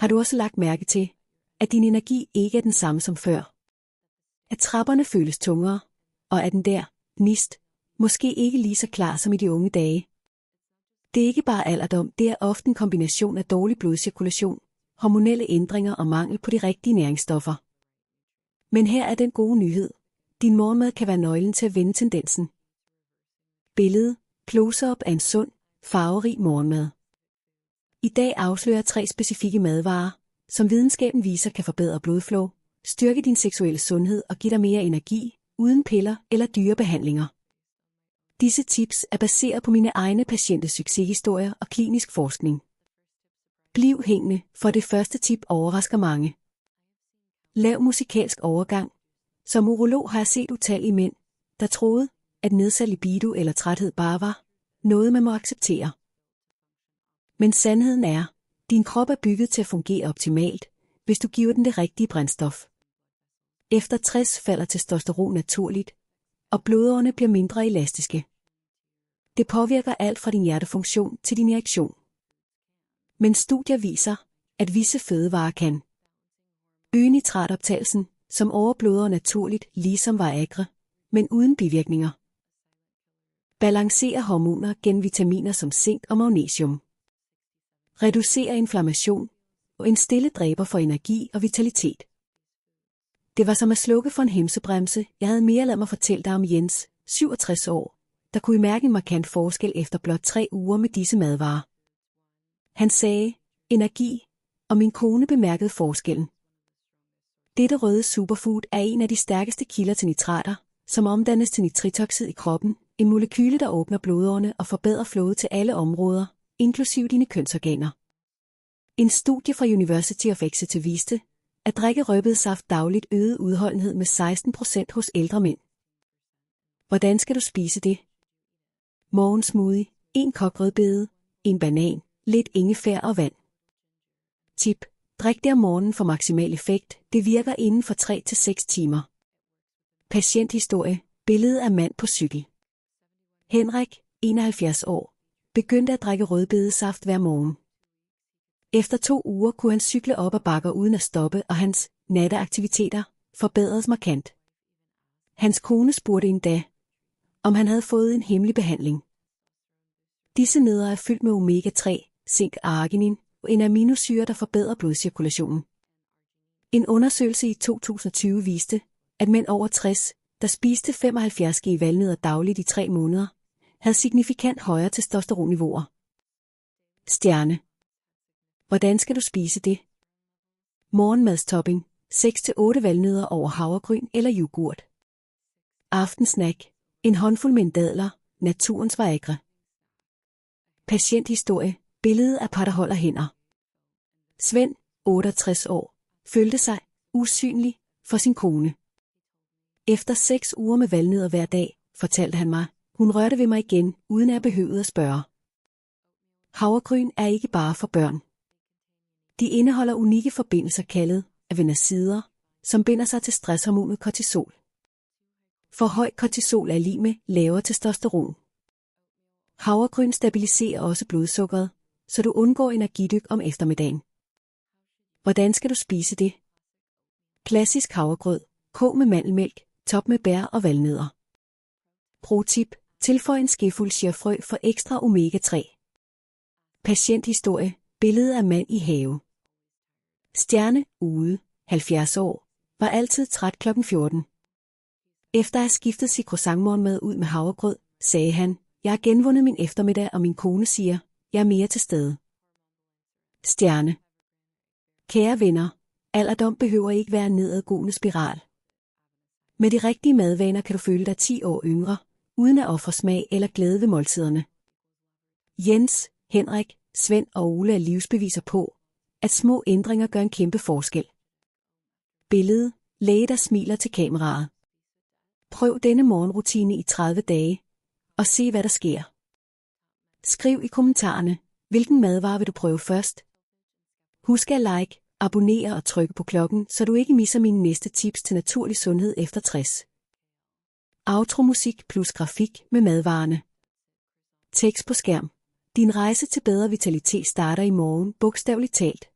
Har du også lagt mærke til, at din energi ikke er den samme som før? At trapperne føles tungere, og at den der gnist måske ikke lige så klar som i de unge dage. Det er ikke bare alderdom, det er ofte en kombination af dårlig blodcirkulation, hormonelle ændringer og mangel på de rigtige næringsstoffer. Men her er den gode nyhed. Din morgenmad kan være nøglen til at vende tendensen. Billede. Close-up af en sund, farverig morgenmad. I dag afslører jeg 3 specifikke madvarer, som videnskaben viser kan forbedre blodflow, styrke din seksuelle sundhed og give dig mere energi, uden piller eller dyre behandlinger. Disse tips er baseret på mine egne patienters succeshistorier og klinisk forskning. Bliv hængende, for det første tip overrasker mange. Lav musikalsk overgang. Som urolog har jeg set utallige mænd, der troede, at nedsat libido eller træthed bare var noget, man må acceptere. Men sandheden er, din krop er bygget til at fungere optimalt, hvis du giver den det rigtige brændstof. Efter 60 falder testosteron naturligt, og blodårene bliver mindre elastiske. Det påvirker alt fra din hjertefunktion til din erektion. Men studier viser, at visse fødevarer kan øge nitratoptagelsen, som overbløder naturligt ligesom Viagra, men uden bivirkninger. Balancere hormoner gennem vitaminer som zink og magnesium. Reducere inflammation og en stille dræber for energi og vitalitet. Det var som at slukke for en hemsebremse. Jeg havde mere ladet mig fortælle dig om Jens, 67 år, der kunne mærke en markant forskel efter blot 3 uger med disse madvarer. Han sagde, energi, og min kone bemærkede forskellen. Dette røde superfood er en af de stærkeste kilder til nitrater, som omdannes til nitritoxid i kroppen, en molekyle, der åbner blodårene og forbedrer flowet til alle områder, inklusive dine kønsorganer. En studie fra University of Exeter viste, at drikke rødbedesaft dagligt øgede udholdenhed med 16% hos ældre mænd. Hvordan skal du spise det? Morgensmoothie, 1 kop rødbede, 1 banan, lidt ingefær og vand. Tip. Drik det om morgenen for maksimal effekt. Det virker inden for 3 til 6 timer. Patienthistorie. Billede af mand på cykel. Henrik, 71 år, begyndte at drikke rødbedesaft hver morgen. Efter 2 uger kunne han cykle op ad bakker uden at stoppe, og hans natteaktiviteter forbedredes markant. Hans kone spurgte endda, om han havde fået en hemmelig behandling. Disse nedre er fyldt med omega-3, zink og arginin, og en aminosyre, der forbedrer blodcirkulationen. En undersøgelse i 2020 viste, at mænd over 60, der spiste 75 g valnødder dagligt i 3 måneder, havde signifikant højere testosteronniveauer. Stjerne. Hvordan skal du spise det? Morgenmadstopping. 6-8 valnødder over havregryn eller yoghurt. Aftensnack. En håndfuld med dadler, naturens Viagra. Patienthistorie. Billede af par, der holder hænder. Svend, 68 år, følte sig usynlig for sin kone. Efter 6 uger med valnødder hver dag, fortalte han mig, hun rørte ved mig igen, uden at jeg behøvede at spørge. Havregryn er ikke bare for børn. De indeholder unikke forbindelser kaldet avenasider, som binder sig til stresshormonet kortisol. For højt kortisol er lig med lavere testosteron. Havregryn stabiliserer også blodsukkeret, så du undgår energidyk om eftermiddagen. Hvordan skal du spise det? Klassisk havregrød, kog med mandelmælk, top med bær og valnødder. Pro-tip. Tilføj en skefuld chiafrø for ekstra omega-3. Patienthistorie. Billede af mand i have. Stjerne, ude, 70 år, var altid træt kl. 14. Efter at have skiftet sit croissantmorgenmad ud med havregrød, sagde han, jeg har genvundet min eftermiddag, og min kone siger, jeg er mere til stede. Stjerne. Kære venner, alderdom behøver ikke være en nedadgående spiral. Med de rigtige madvaner kan du føle dig 10 år yngre, uden at ofre smag eller glæde ved måltiderne. Jens, Henrik, Svend og Ole er livsbeviser på, at små ændringer gør en kæmpe forskel. Billede. Læge, der smiler til kameraet. Prøv denne morgenrutine i 30 dage, og se hvad der sker. Skriv i kommentarerne, hvilken madvare vil du prøve først. Husk at like, abonnere og trykke på klokken, så du ikke misser mine næste tips til naturlig sundhed efter 60. Outro-musik plus grafik med madvarerne. Tekst på skærm. Din rejse til bedre vitalitet starter i morgen, bogstaveligt talt.